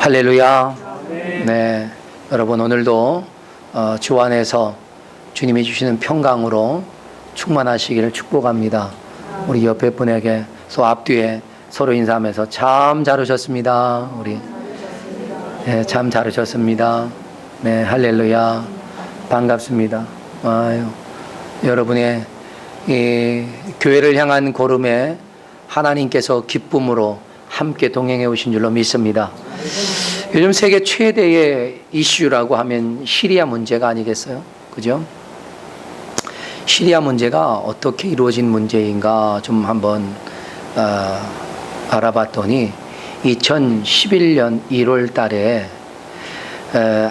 할렐루야. 네, 여러분 오늘도 주 안에서 주님이 주시는 평강으로 충만하시기를 축복합니다. 우리 옆에 분에게 앞뒤에 서로 인사하면서 참 잘 오셨습니다. 우리 네, 참 잘 오셨습니다. 네, 할렐루야. 반갑습니다. 아유, 여러분의 이 교회를 향한 걸음에 하나님께서 기쁨으로 함께 동행해 오신 줄로 믿습니다. 요즘 세계 최대의 이슈라고 하면 시리아 문제가 아니겠어요? 그죠? 시리아 문제가 어떻게 이루어진 문제인가 좀 한번 알아봤더니 2011년 1월 달에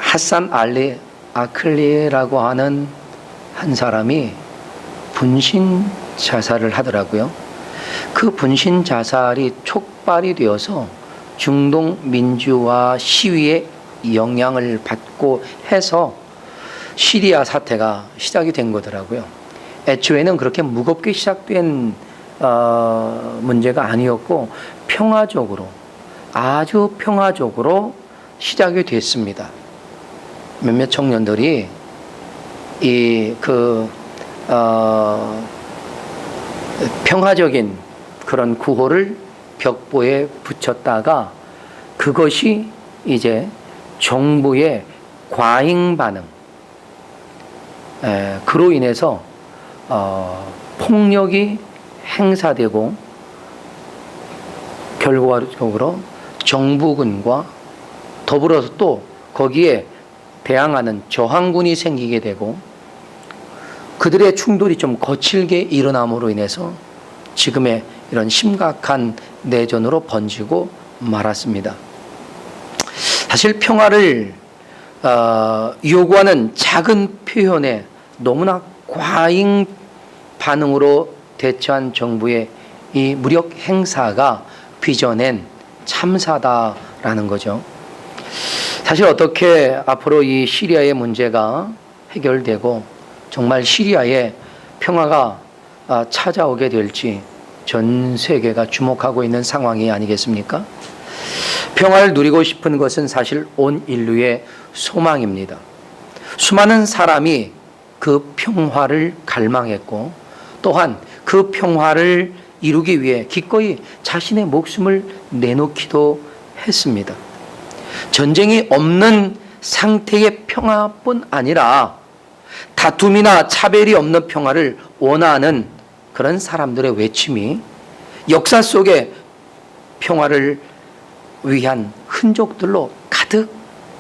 하산 알리 아클리라고 하는 한 사람이 분신 자살을 하더라고요. 그 분신 자살이 촉발이 되어서 중동 민주화 시위에 영향을 받고 해서 시리아 사태가 시작이 된 거더라고요. 애초에는 그렇게 무겁게 시작된 문제가 아니었고 평화적으로, 아주 평화적으로 시작이 됐습니다. 몇몇 청년들이 평화적인 그런 구호를 벽보에 붙였다가 그것이 이제 정부의 과잉 반응, 그로 인해서 폭력이 행사되고 결과적으로 정부군과 더불어서 또 거기에 대항하는 저항군이 생기게 되고 그들의 충돌이 좀 거칠게 일어남으로 인해서 지금의 이런 심각한 내전으로 번지고 말았습니다. 사실 평화를 요구하는 작은 표현에 너무나 과잉 반응으로 대처한 정부의 이 무력 행사가 빚어낸 참사다라는 거죠. 사실 어떻게 앞으로 이 시리아의 문제가 해결되고 정말 시리아에 평화가 찾아오게 될지 전 세계가 주목하고 있는 상황이 아니겠습니까? 평화를 누리고 싶은 것은 사실 온 인류의 소망입니다. 수많은 사람이 그 평화를 갈망했고 또한 그 평화를 이루기 위해 기꺼이 자신의 목숨을 내놓기도 했습니다. 전쟁이 없는 상태의 평화뿐 아니라 다툼이나 차별이 없는 평화를 원하는 그런 사람들의 외침이 역사 속에 평화를 위한 흔적들로 가득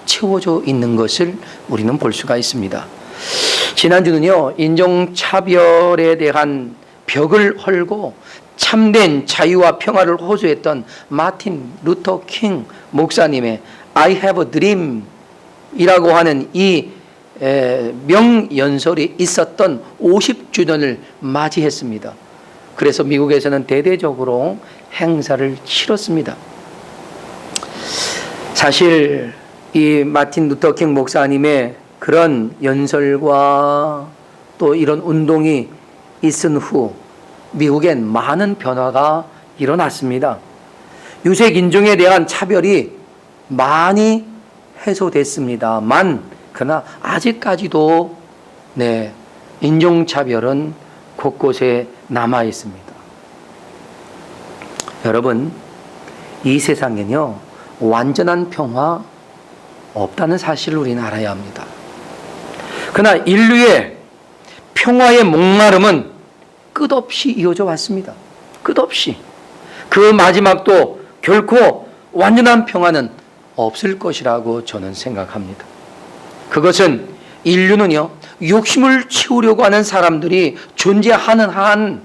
채워져 있는 것을 우리는 볼 수가 있습니다. 지난주는요, 인종차별에 대한 벽을 헐고 참된 자유와 평화를 호소했던 마틴 루터 킹 목사님의 I have a dream 이라고 하는 이 명연설이 있었던 50주년을 맞이했습니다. 그래서 미국에서는 대대적으로 행사를 치렀습니다. 사실 이 마틴 루터 킹 목사님의 그런 연설과 또 이런 운동이 있은 후 미국엔 많은 변화가 일어났습니다. 유색 인종에 대한 차별이 많이 해소됐습니다만 그러나 아직까지도 인종차별은 곳곳에 남아 있습니다. 여러분, 이 세상에는요 완전한 평화 없다는 사실을 우리는 알아야 합니다. 그러나 인류의 평화의 목마름은 끝없이 이어져 왔습니다. 끝없이. 그 마지막도 결코 완전한 평화는 없을 것이라고 저는 생각합니다. 그것은 인류는요 욕심을 채우려고 하는 사람들이 존재하는 한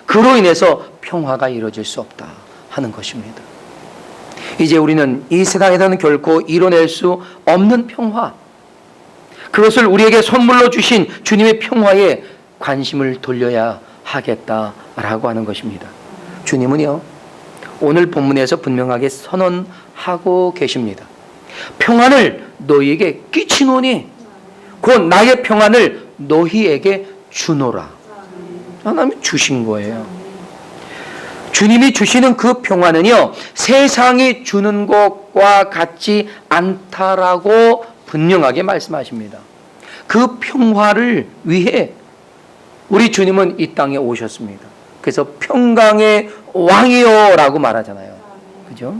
그로 인해서 평화가 이루어질 수 없다 하는 것입니다. 이제 우리는 이 세상에서는 결코 이뤄낼 수 없는 평화, 그것을 우리에게 선물로 주신 주님의 평화에 관심을 돌려야 하겠다라고 하는 것입니다. 주님은요 오늘 본문에서 분명하게 선언하고 계십니다. 평안을 너희에게 끼치노니 곧 나의 평안을 너희에게 주노라. 하나님이 주신 거예요. 주님이 주시는 그 평화는요, 세상이 주는 것과 같지 않다라고 분명하게 말씀하십니다. 그 평화를 위해 우리 주님은 이 땅에 오셨습니다. 그래서 평강의 왕이요라고 말하잖아요. 그죠?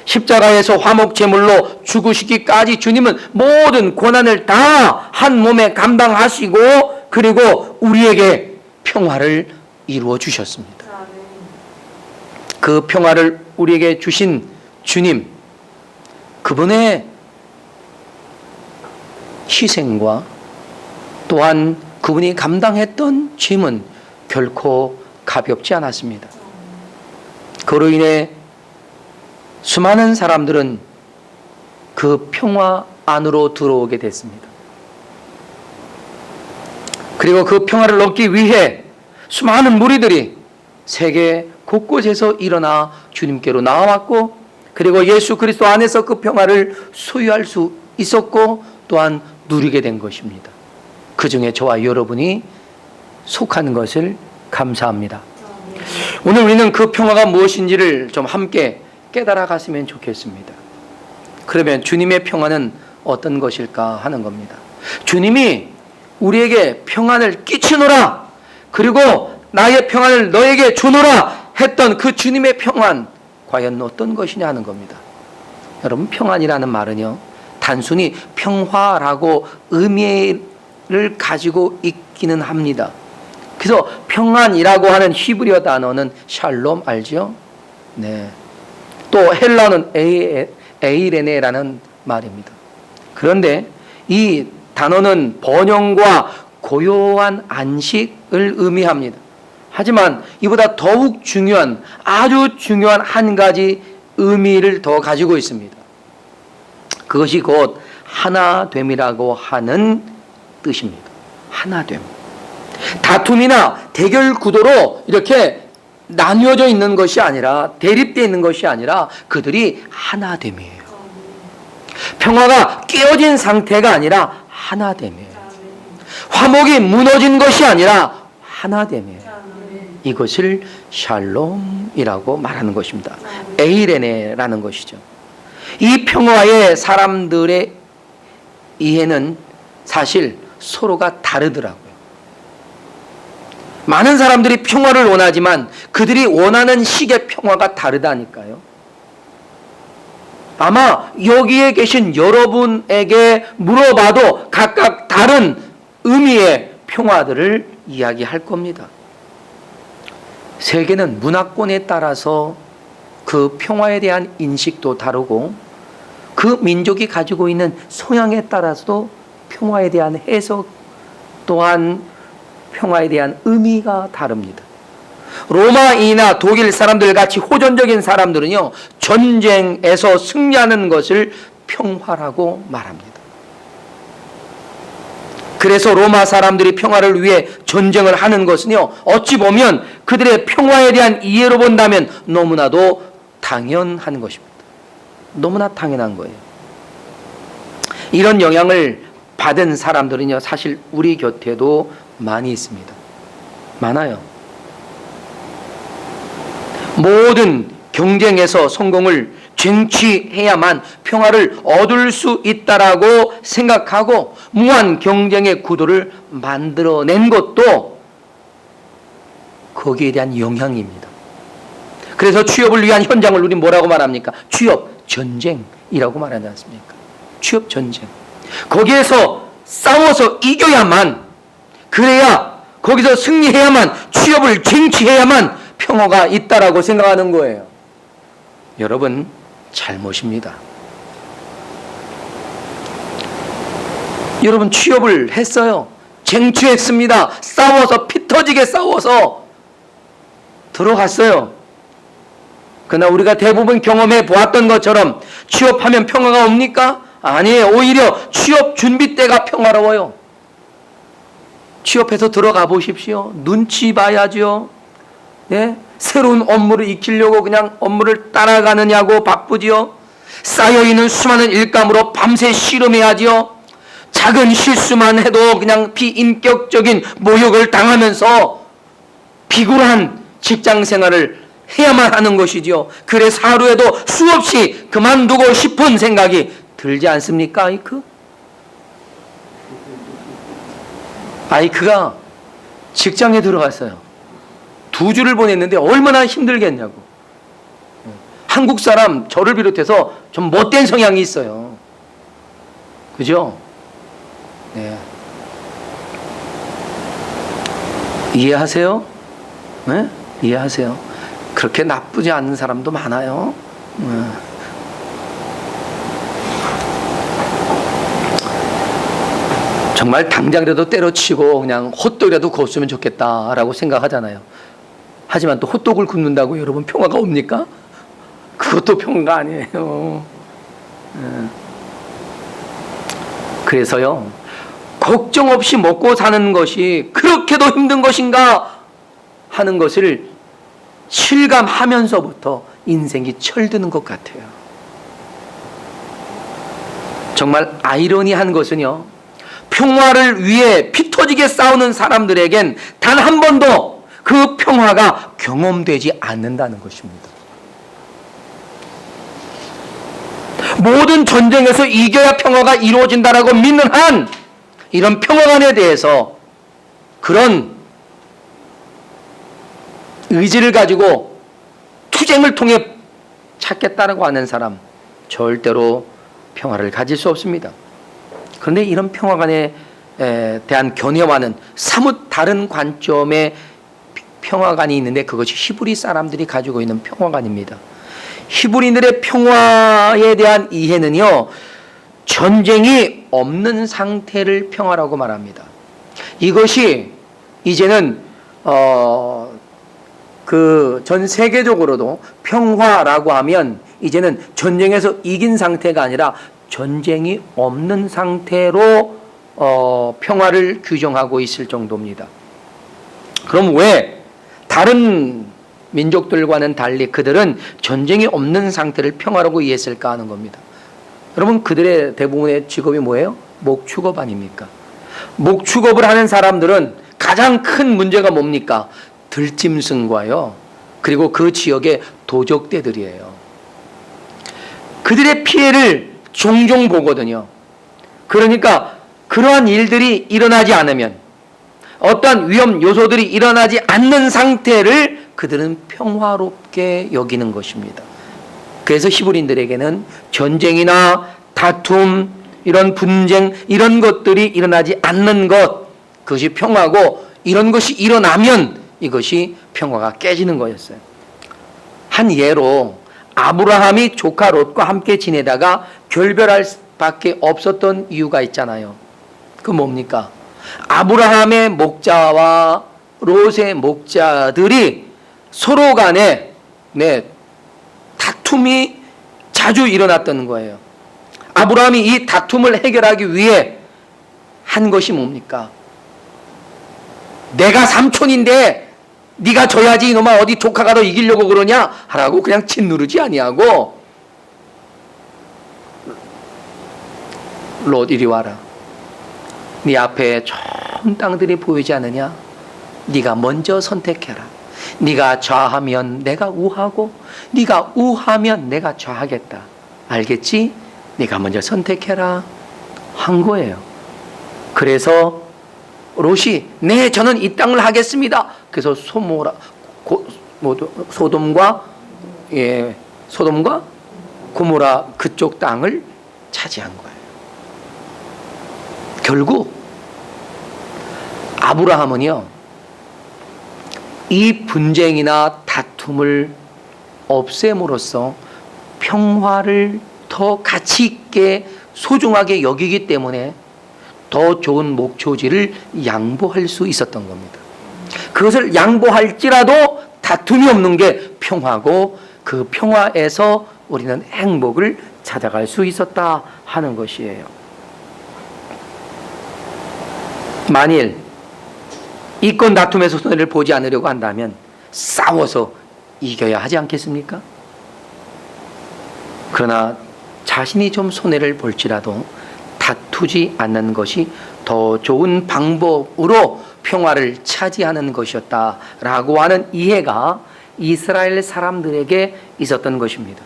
십자가에서 화목 제물로 죽으시기까지 주님은 모든 고난을 다 한 몸에 감당하시고, 그리고 우리에게 평화를 이루어 주셨습니다. 그 평화를 우리에게 주신 주님, 그분의 희생과 또한 그분이 감당했던 짐은 결코 가볍지 않았습니다. 그로 인해 수많은 사람들은 그 평화 안으로 들어오게 됐습니다. 그리고 그 평화를 얻기 위해 수많은 무리들이 세계 곳곳에서 일어나 주님께로 나와왔고, 그리고 예수 그리스도 안에서 그 평화를 소유할 수 있었고 또한 누리게 된 것입니다. 그 중에 저와 여러분이 속하는 것을 감사합니다. 오늘 우리는 그 평화가 무엇인지를 좀 함께 깨달아 갔으면 좋겠습니다. 그러면 주님의 평화는 어떤 것일까 하는 겁니다. 주님이 우리에게 평안을 끼치노라, 그리고 나의 평안을 너에게 주노라 했던 그 주님의 평안, 과연 어떤 것이냐 하는 겁니다. 여러분, 평안이라는 말은요, 단순히 평화라고 의미를 가지고 있기는 합니다. 그래서 평안이라고 하는 히브리어 단어는 샬롬 알죠? 네. 또 헬라어는 에이레네라는 말입니다. 그런데 이 단어는 번영과 고요한 안식을 의미합니다. 하지만 이보다 더욱 중요한, 아주 중요한 한 가지 의미를 더 가지고 있습니다. 그것이 곧 하나됨이라고 하는 뜻입니다. 하나됨. 다툼이나 대결 구도로 이렇게 나뉘어져 있는 것이 아니라, 대립되어 있는 것이 아니라 그들이 하나됨이에요. 평화가 깨어진 상태가 아니라 하나됨이에요. 화목이 무너진 것이 아니라 하나됨이에요. 이것을 샬롬이라고 말하는 것입니다. 에이레네라는 것이죠. 이 평화의 사람들의 이해는 사실 서로가 다르더라고요. 많은 사람들이 평화를 원하지만 그들이 원하는 식의 평화가 다르다니까요. 아마 여기에 계신 여러분에게 물어봐도 각각 다른 의미의 평화들을 이야기할 겁니다. 세계는 문화권에 따라서 그 평화에 대한 인식도 다르고, 그 민족이 가지고 있는 성향에 따라서도 평화에 대한 해석 또한 평화에 대한 의미가 다릅니다. 로마이나 독일 사람들 같이 호전적인 사람들은요, 전쟁에서 승리하는 것을 평화라고 말합니다. 그래서 로마 사람들이 평화를 위해 전쟁을 하는 것은요, 어찌 보면 그들의 평화에 대한 이해로 본다면 너무나도 당연한 것입니다. 너무나 당연한 거예요. 이런 영향을 받은 사람들은요, 사실 우리 곁에도 많이 있습니다. 많아요. 모든 경쟁에서 성공을 쟁취해야만 평화를 얻을 수 있다라고 생각하고 무한 경쟁의 구도를 만들어낸 것도 거기에 대한 영향입니다. 그래서 취업을 위한 현장을 우리 뭐라고 말합니까? 취업 전쟁이라고 말하지 않습니까? 취업 전쟁. 거기에서 싸워서 이겨야만, 그래야 거기서 승리해야만, 취업을 쟁취해야만 평화가 있다라고 생각하는 거예요. 여러분, 잘못입니다. 여러분, 취업을 했어요. 쟁취했습니다. 싸워서, 피 터지게 싸워서 들어갔어요. 그러나 우리가 대부분 경험해 보았던 것처럼 취업하면 평화가 옵니까? 아니에요. 오히려 취업 준비 때가 평화로워요. 취업해서 들어가 보십시오. 눈치 봐야죠. 예? 새로운 업무를 익히려고 그냥 업무를 따라가느냐고 바쁘지요. 쌓여있는 수많은 일감으로 밤새 씨름해야지요. 작은 실수만 해도 그냥 비인격적인 모욕을 당하면서 비굴한 직장 생활을 해야만 하는 것이죠. 그래서 하루에도 수없이 그만두고 싶은 생각이 들지 않습니까? 아이크가 직장에 들어갔어요. 2주를 보냈는데 얼마나 힘들겠냐고. 한국 사람, 저를 비롯해서 좀 못된 성향이 있어요. 그죠? 네. 이해하세요? 네? 이해하세요? 그렇게 나쁘지 않은 사람도 많아요. 정말 당장이라도 때려치고 그냥 헛떡이라도 걷으면 좋겠다라고 생각하잖아요. 하지만 또 헛떡을 굽는다고 여러분 평화가 옵니까? 그것도 평화가 아니에요. 그래서요, 걱정 없이 먹고 사는 것이 그렇게도 힘든 것인가 하는 것을 실감하면서부터 인생이 철드는 것 같아요. 정말 아이러니한 것은요, 평화를 위해 피 터지게 싸우는 사람들에겐 단 한 번도 그 평화가 경험되지 않는다는 것입니다. 모든 전쟁에서 이겨야 평화가 이루어진다라고 믿는 한 이런 평화관에 대해서 그런 의지를 가지고 투쟁을 통해 찾겠다라고 하는 사람 절대로 평화를 가질 수 없습니다. 그런데 이런 평화관에 대한 견해와는 사뭇 다른 관점의 평화관이 있는데 그것이 히브리 사람들이 가지고 있는 평화관입니다. 히브리인들의 평화에 대한 이해는요, 전쟁이 없는 상태를 평화라고 말합니다. 이것이 이제는 전 세계적으로도 평화라고 하면 이제는 전쟁에서 이긴 상태가 아니라 전쟁이 없는 상태로 평화를 규정하고 있을 정도입니다. 그럼 왜 다른 민족들과는 달리 그들은 전쟁이 없는 상태를 평화라고 이해했을까 하는 겁니다. 여러분, 그들의 대부분의 직업이 뭐예요? 목축업 아닙니까? 목축업을 하는 사람들은 가장 큰 문제가 뭡니까? 들짐승과요, 그리고 그 지역의 도적떼들이에요. 그들의 피해를 종종 보거든요. 그러니까 그러한 일들이 일어나지 않으면, 어떤 위험 요소들이 일어나지 않는 상태를 그들은 평화롭게 여기는 것입니다. 그래서 히브리인들에게는 전쟁이나 다툼, 이런 분쟁, 이런 것들이 일어나지 않는 것, 그것이 평화고, 이런 것이 일어나면 이것이 평화가 깨지는 거였어요. 한 예로 아브라함이 조카 롯과 함께 지내다가 결별할 밖에 없었던 이유가 있잖아요. 그 뭡니까? 아브라함의 목자와 롯의 목자들이 서로 간에 다툼이 자주 일어났던 거예요. 아브라함이 이 다툼을 해결하기 위해 한 것이 뭡니까? 내가 삼촌인데 네가 져야지 이놈아, 어디 조카가 너 이기려고 그러냐? 하라고 그냥 짓누르지 아니하고, 롯 이리 와라. 네 앞에 좋은 땅들이 보이지 않느냐? 네가 먼저 선택해라. 네가 좌하면 내가 우하고, 네가 우하면 내가 좌하겠다. 알겠지? 네가 먼저 선택해라 한 거예요. 그래서 롯이 네, 저는 이 땅을 하겠습니다. 그래서 소돔과 고모라 그쪽 땅을 차지한 거예요. 결국 아브라함은요, 이 분쟁이나 다툼을 없앰으로써 평화를 더 가치 있게 소중하게 여기기 때문에 더 좋은 목초지를 양보할 수 있었던 겁니다. 그것을 양보할지라도 다툼이 없는 게 평화고, 그 평화에서 우리는 행복을 찾아갈 수 있었다 하는 것이에요. 만일 이권 다툼에서 손해를 보지 않으려고 한다면 싸워서 이겨야 하지 않겠습니까? 그러나 자신이 좀 손해를 볼지라도 다투지 않는 것이 더 좋은 방법으로 평화를 차지하는 것이었다라고 하는 이해가 이스라엘 사람들에게 있었던 것입니다.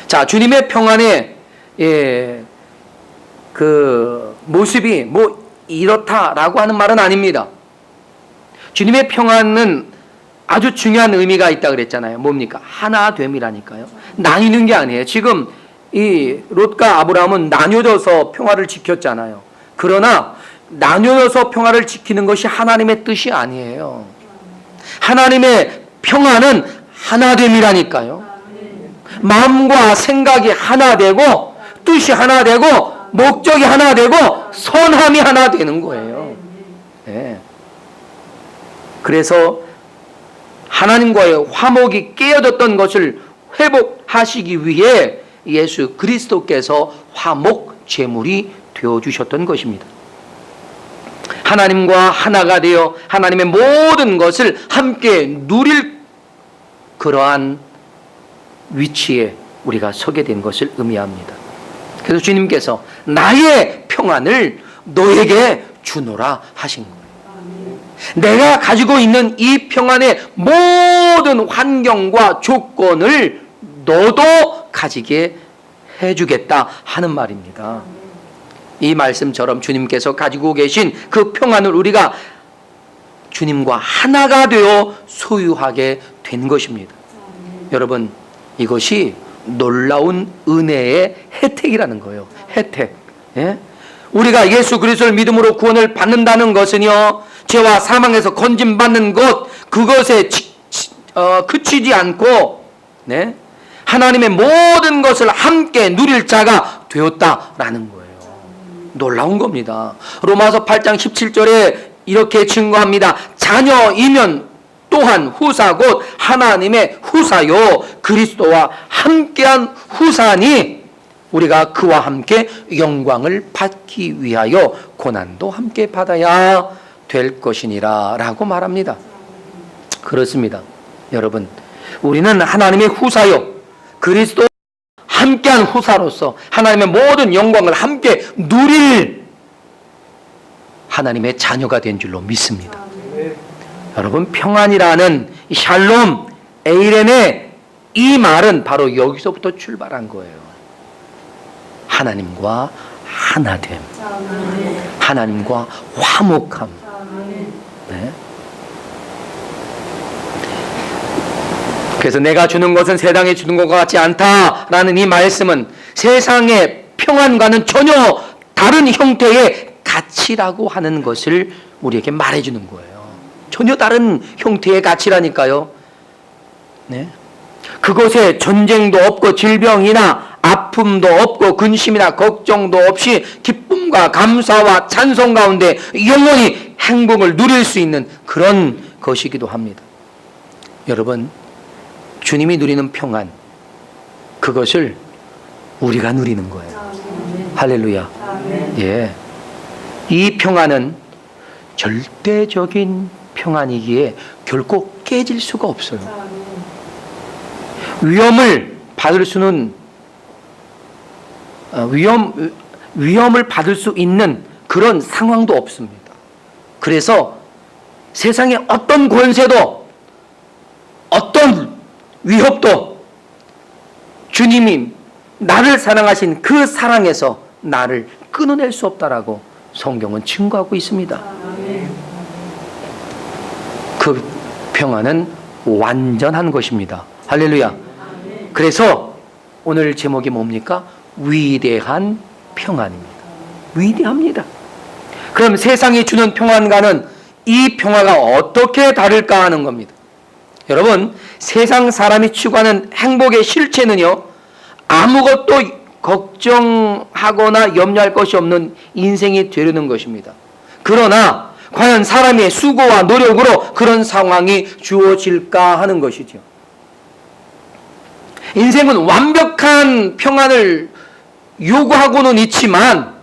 자, 주님의 평안의 그 모습이 뭐 이렇다라고 하는 말은 아닙니다. 주님의 평안은 아주 중요한 의미가 있다 그랬잖아요. 뭡니까? 하나됨이라니까요. 나뉘는 게 아니에요. 지금 이 롯과 아브라함은 나뉘어져서 평화를 지켰잖아요. 그러나 나뉘어서 평화를 지키는 것이 하나님의 뜻이 아니에요. 하나님의 평화는 하나됨이라니까요. 마음과 생각이 하나 되고 뜻이 하나 되고 목적이 하나 되고 선함이 하나 되는 거예요. 네. 그래서 하나님과의 화목이 깨어졌던 것을 회복하시기 위해 예수 그리스도께서 화목 제물이 되어주셨던 것입니다. 하나님과 하나가 되어 하나님의 모든 것을 함께 누릴 그러한 위치에 우리가 서게 된 것을 의미합니다. 그래서 주님께서 나의 평안을 너에게 주노라 하신 거예요. 내가 가지고 있는 이 평안의 모든 환경과 조건을 너도 가지게 해주겠다 하는 말입니다. 이 말씀처럼 주님께서 가지고 계신 그 평안을 우리가 주님과 하나가 되어 소유하게 된 것입니다. 여러분, 이것이 놀라운 은혜의 혜택이라는 거예요. 혜택. 예? 우리가 예수 그리스도를 믿음으로 구원을 받는다는 것은요, 죄와 사망에서 건짐받는 것, 그것에 그치지 않고, 네? 하나님의 모든 것을 함께 누릴 자가 되었다라는 거예요. 놀라운 겁니다. 로마서 8장 17절에 이렇게 증거합니다. 자녀이면 또한 후사 곧 하나님의 후사요 그리스도와 함께한 후사니 우리가 그와 함께 영광을 받기 위하여 고난도 함께 받아야 될 것이니라 라고 말합니다. 그렇습니다. 여러분, 우리는 하나님의 후사요 그리스도 함께한 후사로서 하나님의 모든 영광을 함께 누릴 하나님의 자녀가 된 줄로 믿습니다. 여러분, 평안이라는 이 샬롬, 에이렘의 이 말은 바로 여기서부터 출발한 거예요. 하나님과 하나됨, 하나님과 화목함. 네. 그래서 내가 주는 것은 세상에 주는 것과 같지 않다라는 이 말씀은 세상의 평안과는 전혀 다른 형태의 가치라고 하는 것을 우리에게 말해주는 거예요. 전혀 다른 형태의 가치라니까요. 네. 그곳에 전쟁도 없고 질병이나 아픔도 없고 근심이나 걱정도 없이 기쁨과 감사와 찬송 가운데 영원히 행복을 누릴 수 있는 그런 것이기도 합니다. 여러분, 주님이 누리는 평안, 그것을 우리가 누리는 거예요. 할렐루야. 예. 이 평안은 절대적인 평안이기에 결코 깨질 수가 없어요. 위험을 받을 수는 위험을 받을 수 있는 그런 상황도 없습니다. 그래서 세상의 어떤 권세도 어떤 위협도 주님이 나를 사랑하신 그 사랑에서 나를 끊어낼 수 없다라고 성경은 증거하고 있습니다. 그 평안은 완전한 것입니다. 할렐루야. 그래서 오늘 제목이 뭡니까? 위대한 평안입니다. 위대합니다. 그럼 세상이 주는 평안과는 이 평화가 어떻게 다를까 하는 겁니다. 여러분, 세상 사람이 추구하는 행복의 실체는요, 아무것도 걱정하거나 염려할 것이 없는 인생이 되려는 것입니다. 그러나 과연 사람의 수고와 노력으로 그런 상황이 주어질까 하는 것이죠. 인생은 완벽한 평안을 요구하고는 있지만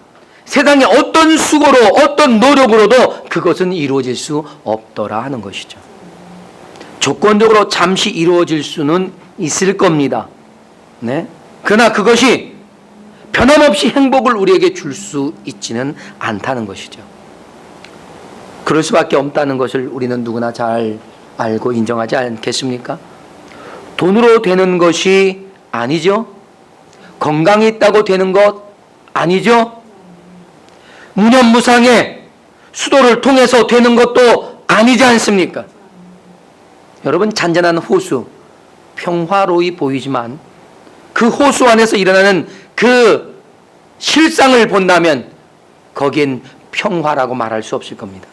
세상의 어떤 수고로 어떤 노력으로도 그것은 이루어질 수 없더라 하는 것이죠. 조건적으로 잠시 이루어질 수는 있을 겁니다. 네? 그러나 그것이 변함없이 행복을 우리에게 줄 수 있지는 않다는 것이죠. 그럴 수밖에 없다는 것을 우리는 누구나 잘 알고 인정하지 않겠습니까? 돈으로 되는 것이 아니죠. 건강이 있다고 되는 것 아니죠. 무념무상의 수도를 통해서 되는 것도 아니지 않습니까? 여러분, 잔잔한 호수, 평화로이 보이지만 그 호수 안에서 일어나는 그 실상을 본다면 거기엔 평화라고 말할 수 없을 겁니다.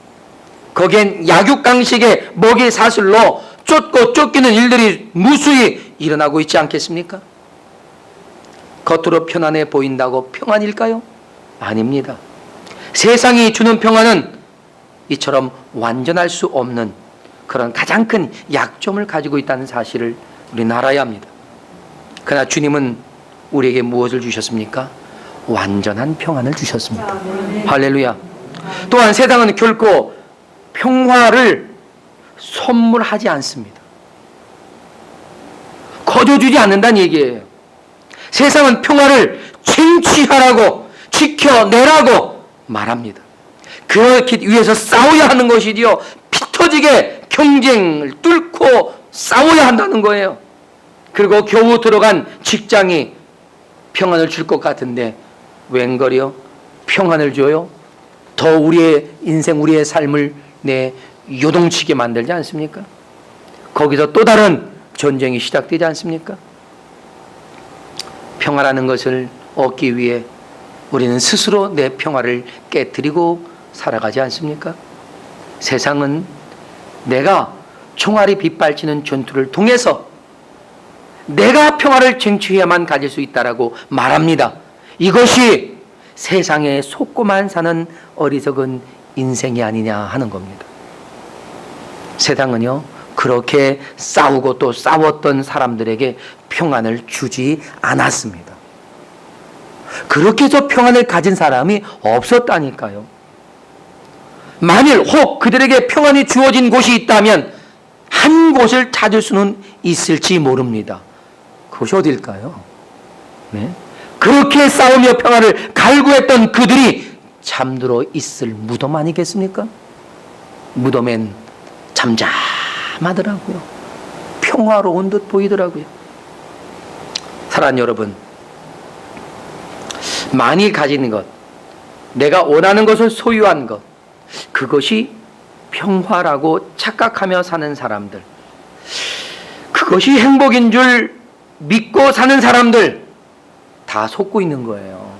거기엔 약육강식의 먹이 사슬로 쫓고 쫓기는 일들이 무수히 일어나고 있지 않겠습니까? 겉으로 편안해 보인다고 평안일까요? 아닙니다. 세상이 주는 평안은 이처럼 완전할 수 없는 그런 가장 큰 약점을 가지고 있다는 사실을 우리는 알아야 합니다. 그러나 주님은 우리에게 무엇을 주셨습니까? 완전한 평안을 주셨습니다. 할렐루야. 또한 세상은 결코 평화를 선물하지 않습니다. 거둬주지 않는다는 얘기예요. 세상은 평화를 쟁취하라고, 지켜내라고 말합니다. 그렇기 위해서 싸워야 하는 것이지요, 피 터지게 경쟁을 뚫고 싸워야 한다는 거예요. 그리고 겨우 들어간 직장이 평안을 줄 것 같은데 웬걸요? 평안을 줘요? 더 우리의 인생, 우리의 삶을 요동치게 만들지 않습니까? 거기서 또 다른 전쟁이 시작되지 않습니까? 평화라는 것을 얻기 위해 우리는 스스로 내 평화를 깨뜨리고 살아가지 않습니까? 세상은 내가 총알이 빗발치는 전투를 통해서 내가 평화를 쟁취해야만 가질 수 있다라고 말합니다. 이것이 세상에 속고만 사는 어리석은 인생이 아니냐 하는 겁니다. 세상은요, 그렇게 싸우고 또 싸웠던 사람들에게 평안을 주지 않았습니다. 그렇게 해서 평안을 가진 사람이 없었다니까요. 만일 혹 그들에게 평안이 주어진 곳이 있다면 한 곳을 찾을 수는 있을지 모릅니다. 그것이 어딜까요? 네? 그렇게 싸우며 평안을 갈구했던 그들이 잠들어 있을 무덤 아니겠습니까? 무덤엔 잠잠하더라고요. 평화로운 듯 보이더라고요. 사랑하는 여러분, 많이 가진 것, 내가 원하는 것을 소유한 것, 그것이 평화라고 착각하며 사는 사람들, 그것이 행복인 줄 믿고 사는 사람들 다 속고 있는 거예요.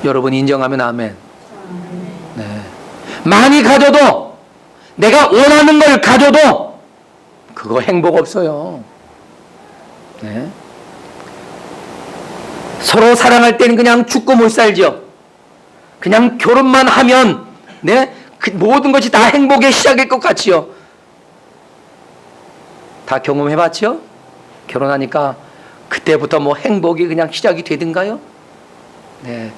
여러분 인정하면 아멘. 네. 많이 가져도, 내가 원하는 걸 가져도 그거 행복 없어요. 네. 서로 사랑할 때는 그냥 죽고 못 살죠. 그냥 결혼만 하면 그 모든 것이 다 행복의 시작일 것 같지요. 다 경험해봤죠? 결혼하니까 그때부터 뭐 행복이 그냥 시작이 되든가요? 네,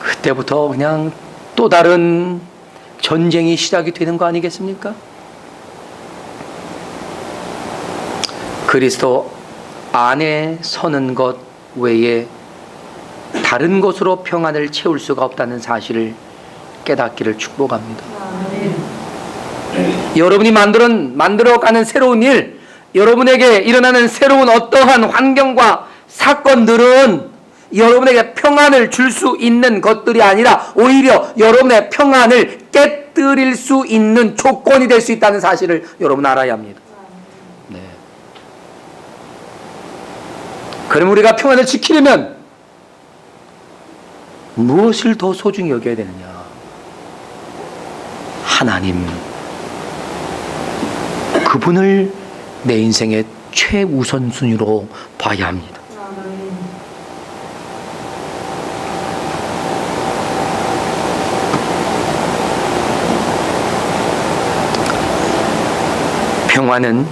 그때부터 그냥 또 다른 전쟁이 시작이 되는 거 아니겠습니까? 그리스도 안에 서는 것 외에 다른 것으로 평안을 채울 수가 없다는 사실을 깨닫기를 축복합니다. 여러분이 만들어가는 새로운 일, 여러분에게 일어나는 새로운 어떠한 환경과 사건들은 여러분에게 평안을 줄 수 있는 것들이 아니라 오히려 여러분의 평안을 깨뜨릴 수 있는 조건이 될 수 있다는 사실을 여러분 알아야 합니다. 네. 그럼 우리가 평안을 지키려면 무엇을 더 소중히 여겨야 되느냐? 하나님, 그분을 내 인생의 최우선순위로 봐야 합니다. 평화는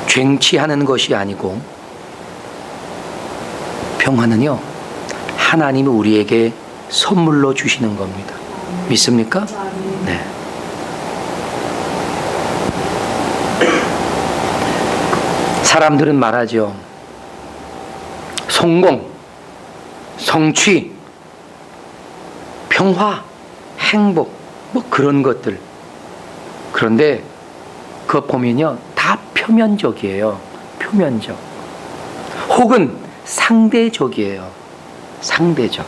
쟁취하는 것이 아니고, 평화는요, 하나님이 우리에게 선물로 주시는 겁니다. 믿습니까? 네. 사람들은 말하죠. 성공, 성취, 평화, 행복, 뭐 그런 것들. 그런데 그거 보면요, 다 표면적이에요. 표면적. 혹은 상대적이에요. 상대적.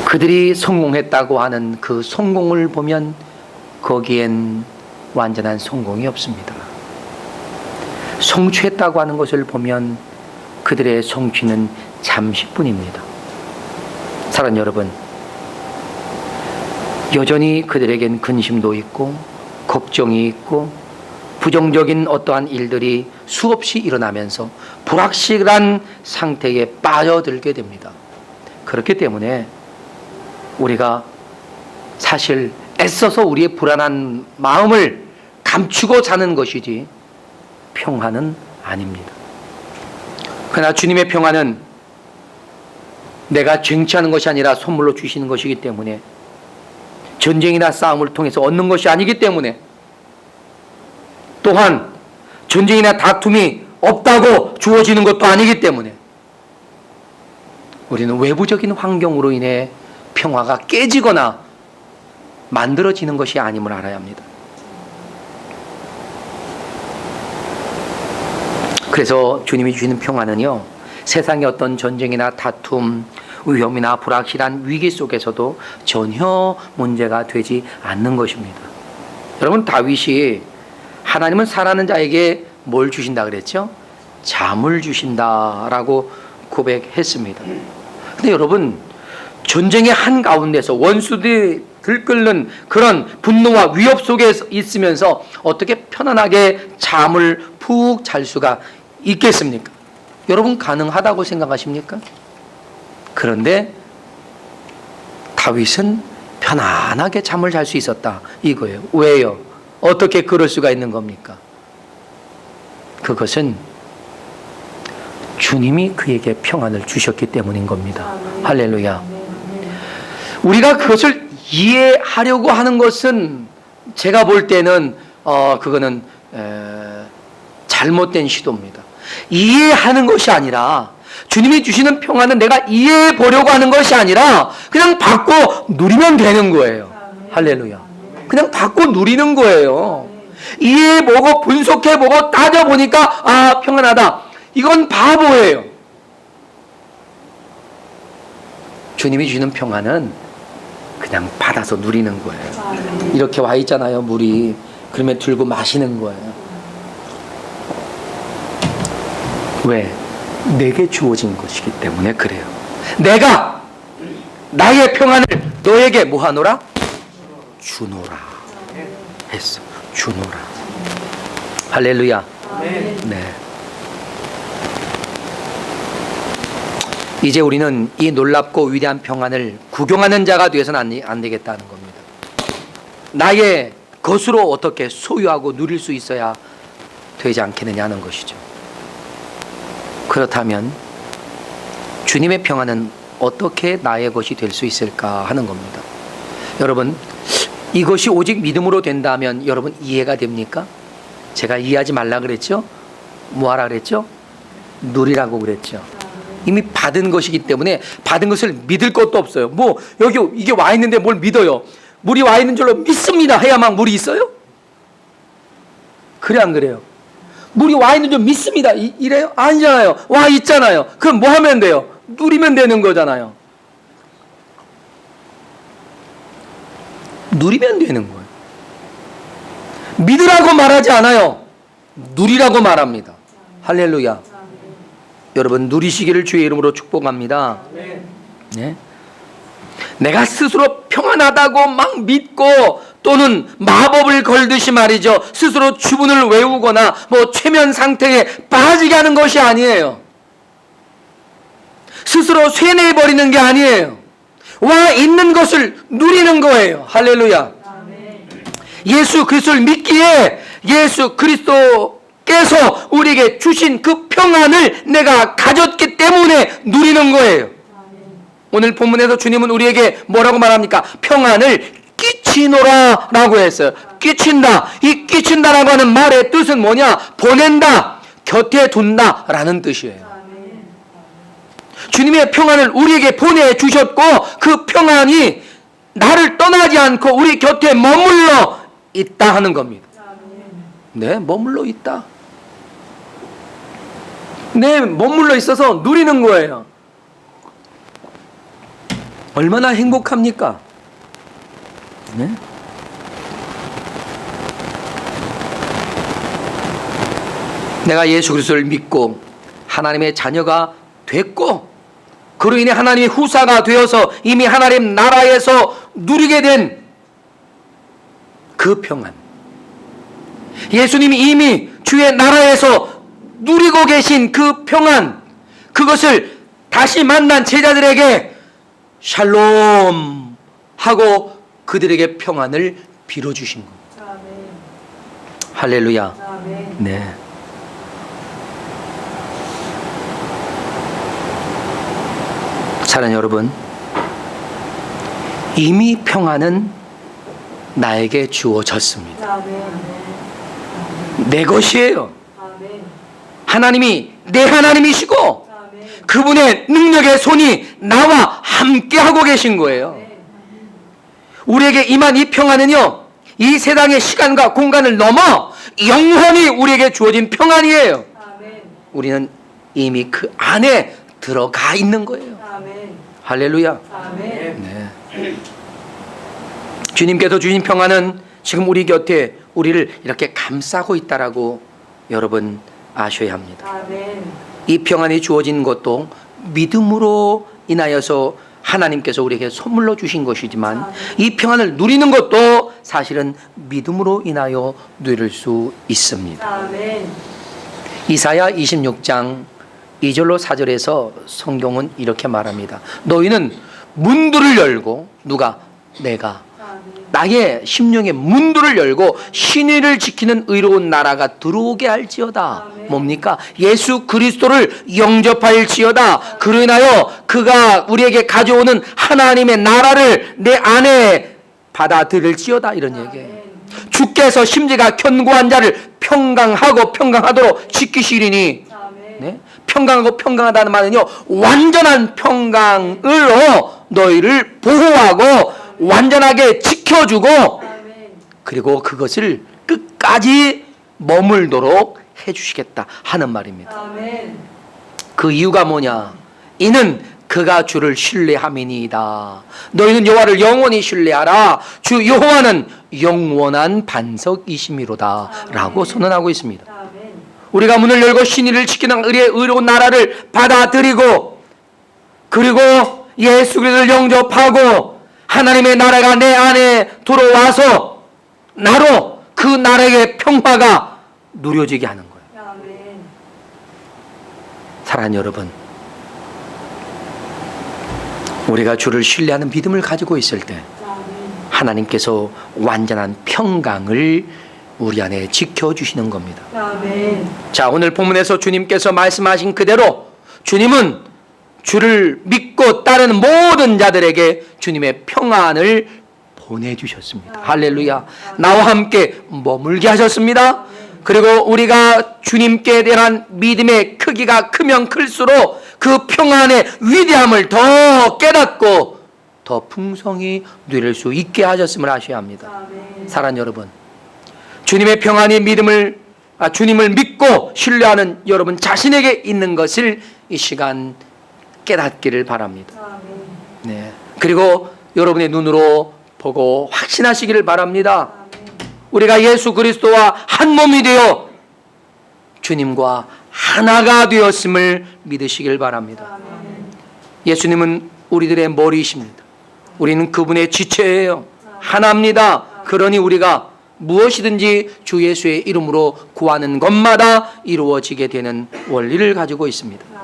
그들이 성공했다고 하는 그 성공을 보면 거기엔 완전한 성공이 없습니다. 성취했다고 하는 것을 보면 그들의 성취는 잠시뿐입니다. 사랑하는 여러분, 여전히 그들에겐 근심도 있고 걱정이 있고 부정적인 어떠한 일들이 수없이 일어나면서 불확실한 상태에 빠져들게 됩니다. 그렇기 때문에 우리가 사실 애써서 우리의 불안한 마음을 감추고 자는 것이지 평안은 아닙니다. 그러나 주님의 평안은 내가 쟁취하는 것이 아니라 선물로 주시는 것이기 때문에, 전쟁이나 싸움을 통해서 얻는 것이 아니기 때문에, 또한 전쟁이나 다툼이 없다고 주어지는 것도 아니기 때문에 우리는 외부적인 환경으로 인해 평화가 깨지거나 만들어지는 것이 아님을 알아야 합니다. 그래서 주님이 주시는 평화는요, 세상의 어떤 전쟁이나 다툼, 위험이나 불확실한 위기 속에서도 전혀 문제가 되지 않는 것입니다. 여러분, 다윗이 하나님은 사랑하는 자에게 뭘 주신다 그랬죠? 잠을 주신다라고 고백했습니다. 근데 여러분, 전쟁의 한가운데서 원수들이 들끓는 그런 분노와 위협 속에 있으면서 어떻게 편안하게 잠을 푹 잘 수가 있겠습니까? 여러분, 가능하다고 생각하십니까? 그런데 다윗은 편안하게 잠을 잘 수 있었다 이거예요. 왜요? 어떻게 그럴 수가 있는 겁니까? 그것은 주님이 그에게 평안을 주셨기 때문인 겁니다. 할렐루야. 우리가 그것을 이해하려고 하는 것은 제가 볼 때는 그거는 잘못된 시도입니다. 이해하는 것이 아니라, 주님이 주시는 평안은 내가 이해해 보려고 하는 것이 아니라 그냥 받고 누리면 되는 거예요. 할렐루야. 그냥 받고 누리는 거예요. 이해해보고 분석해보고 따져보니까 아, 평안하다. 이건 바보예요. 주님이 주시는 평안은 그냥 받아서 누리는 거예요. 이렇게 와 있잖아요, 물이. 그러면 들고 마시는 거예요. 왜? 내게 주어진 것이기 때문에 그래요. 내가 나의 평안을 너에게 뭐하노라? 주노라 했어. 주노라. 할렐루야. 네. 이제 우리는 이 놀랍고 위대한 평안을 구경하는 자가 되어서는 안 되겠다는 겁니다. 나의 것으로 어떻게 소유하고 누릴 수 있어야 되지 않겠느냐 하는 것이죠. 그렇다면 주님의 평안은 어떻게 나의 것이 될 수 있을까 하는 겁니다. 여러분, 이것이 오직 믿음으로 된다면 여러분 이해가 됩니까? 제가 이해하지 말라 그랬죠? 뭐하라 그랬죠? 누리라고 그랬죠. 이미 받은 것이기 때문에 받은 것을 믿을 것도 없어요. 뭐 여기 이게 와 있는데 뭘 믿어요? 물이 와 있는 줄로 믿습니다 해야만 물이 있어요? 그래 안 그래요? 물이 와 있는 줄 믿습니다 이래요? 아니잖아요. 와 있잖아요. 그럼 뭐 하면 돼요? 누리면 되는 거잖아요. 누리면 되는 거예요. 믿으라고 말하지 않아요. 누리라고 말합니다. 할렐루야. 여러분, 누리시기를 주의 이름으로 축복합니다. 네? 내가 스스로 평안하다고 막 믿고 또는 마법을 걸듯이 말이죠, 스스로 주문을 외우거나 뭐 최면 상태에 빠지게 하는 것이 아니에요. 스스로 쇠뇌해버리는 게 아니에요. 와 있는 것을 누리는 거예요. 할렐루야. 예수 그리스도를 믿기에 예수 그리스도께서 우리에게 주신 그 평안을 내가 가졌기 때문에 누리는 거예요. 오늘 본문에서 주님은 우리에게 뭐라고 말합니까? 평안을 끼치노라 라고 했어요. 끼친다. 이 끼친다라고 하는 말의 뜻은 뭐냐? 보낸다, 곁에 둔다 라는 뜻이에요. 주님의 평안을 우리에게 보내주셨고 그 평안이 나를 떠나지 않고 우리 곁에 머물러 있다 하는 겁니다. 머물러 있다. 머물러 있어서 누리는 거예요. 얼마나 행복합니까? 네? 내가 예수 그리스도를 믿고 하나님의 자녀가 됐고 그로 인해 하나님의 후사가 되어서 이미 하나님 나라에서 누리게 된 그 평안, 예수님이 이미 주의 나라에서 누리고 계신 그 평안, 그것을 다시 만난 제자들에게 샬롬 하고 그들에게 평안을 빌어주신 겁니다. 아멘. 할렐루야. 아멘. 네. 사랑하는 여러분, 이미 평안은 나에게 주어졌습니다. 아멘. 내 것이에요. 아멘. 하나님이 내 하나님이시고 아멘. 그분의 능력의 손이 나와 함께하고 계신 거예요. 우리에게 임한 이 평안은요, 이 세상의 시간과 공간을 넘어 영원히 우리에게 주어진 평안이에요. 아멘. 우리는 이미 그 안에 들어가 있는 거예요. 아멘. 할렐루야. 아멘. 네. 주님께서 주신 평안은 지금 우리 곁에 우리를 이렇게 감싸고 있다라고 여러분 아셔야 합니다. 아멘. 이 평안이 주어진 것도 믿음으로 인하여서 하나님께서 우리에게 선물로 주신 것이지만 이 평안을 누리는 것도 사실은 믿음으로 인하여 누릴 수 있습니다. 아멘. 이사야 26장 2절로 4절에서 성경은 이렇게 말합니다. 너희는 문들을 열고, 누가? 내가 나의 심령의 문들을 열고 신의를 지키는 의로운 나라가 들어오게 할지어다. 뭡니까? 예수 그리스도를 영접할지어다. 그로 인하여 그가 우리에게 가져오는 하나님의 나라를 내 안에 받아들일지어다. 이런 얘기예요. 주께서 심지가 견고한 자를 평강하고 평강하도록 지키시리니, 네? 평강하고 평강하다는 말은요, 완전한 평강으로 너희를 보호하고 완전하게 지켜주고 그리고 그것을 끝까지 머물도록 해주시겠다 하는 말입니다. 아멘. 그 이유가 뭐냐? 이는 그가 주를 신뢰함이니이다. 너희는 여호와를 영원히 신뢰하라. 주 여호와는 영원한 반석이심이로다 라고 선언하고 있습니다. 아멘. 우리가 문을 열고 신의를 지키는 의의 의로운 나라를 받아들이고 그리고 예수 그리스도를 영접하고 하나님의 나라가 내 안에 들어와서 나로 그 나라의 평화가 누려지게 하는 거예요. 아멘. 사랑하는 여러분, 우리가 주를 신뢰하는 믿음을 가지고 있을 때 아멘. 하나님께서 완전한 평강을 우리 안에 지켜주시는 겁니다. 아멘. 자, 오늘 본문에서 주님께서 말씀하신 그대로 주님은 주를 믿고 따르는 모든 자들에게 주님의 평안을 보내주셨습니다. 할렐루야. 나와 함께 머물게 하셨습니다. 그리고 우리가 주님께 대한 믿음의 크기가 크면 클수록 그 평안의 위대함을 더 깨닫고 더 풍성히 누릴 수 있게 하셨음을 아셔야 합니다. 아멘. 사랑하는 여러분, 주님의 평안의 주님을 믿고 신뢰하는 여러분 자신에게 있는 것을 이 시간 깨닫기를 바랍니다. 아멘. 네. 그리고 여러분의 눈으로 보고 확신하시기를 바랍니다. 우리가 예수 그리스도와 한 몸이 되어 주님과 하나가 되었음을 믿으시길 바랍니다. 아멘. 예수님은 우리들의 머리이십니다. 우리는 그분의 지체예요. 하나입니다. 그러니 우리가 무엇이든지 주 예수의 이름으로 구하는 것마다 이루어지게 되는 원리를 가지고 있습니다.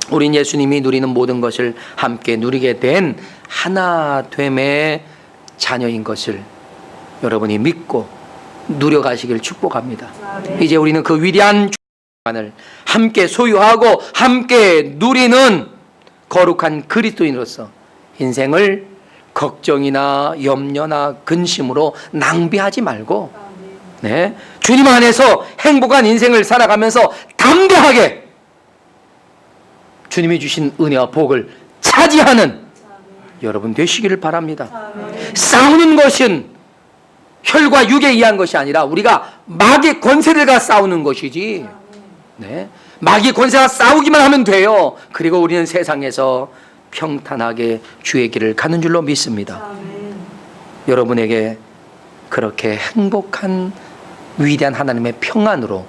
우린 예수님이 누리는 모든 것을 함께 누리게 된 하나됨의 자녀인 것을 여러분이 믿고 누려가시길 축복합니다. 아멘. 이제 우리는 그 위대한 평안을 함께 소유하고 함께 누리는 거룩한 그리스도인으로서 인생을 걱정이나 염려나 근심으로 낭비하지 말고, 네, 주님 안에서 행복한 인생을 살아가면서 담대하게 주님이 주신 은혜와 복을 차지하는 여러분 되시기를 바랍니다. 아멘. 싸우는 것은 혈과 육에 의한 것이 아니라 우리가 마귀의 권세들과 싸우는 것이지. 네. 마귀의 권세와 싸우기만 하면 돼요. 그리고 우리는 세상에서 평탄하게 주의 길을 가는 줄로 믿습니다. 여러분에게 그렇게 행복한 위대한 하나님의 평안으로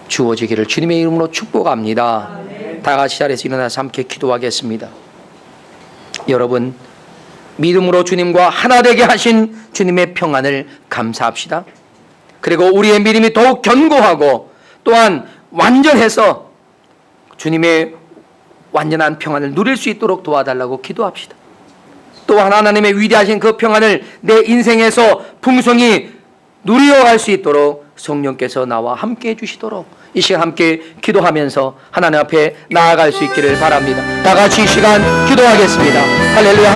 주어지기를 주님의 이름으로 축복합니다. 다 같이 자리에서 일어나서 함께 기도하겠습니다. 여러분, 믿음으로 주님과 하나 되게 하신 주님의 평안을 감사합시다. 그리고 우리의 믿음이 더욱 견고하고 또한 완전해서 주님의 완전한 평안을 누릴 수 있도록 도와달라고 기도합시다. 또한 하나님의 위대하신 그 평안을 내 인생에서 풍성히 누려갈 수 있도록 성령께서 나와 함께 해주시도록 이 시간 함께 기도하면서 하나님 앞에 나아갈 수 있기를 바랍니다. 다 같이 이 시간 기도하겠습니다. 할렐루야.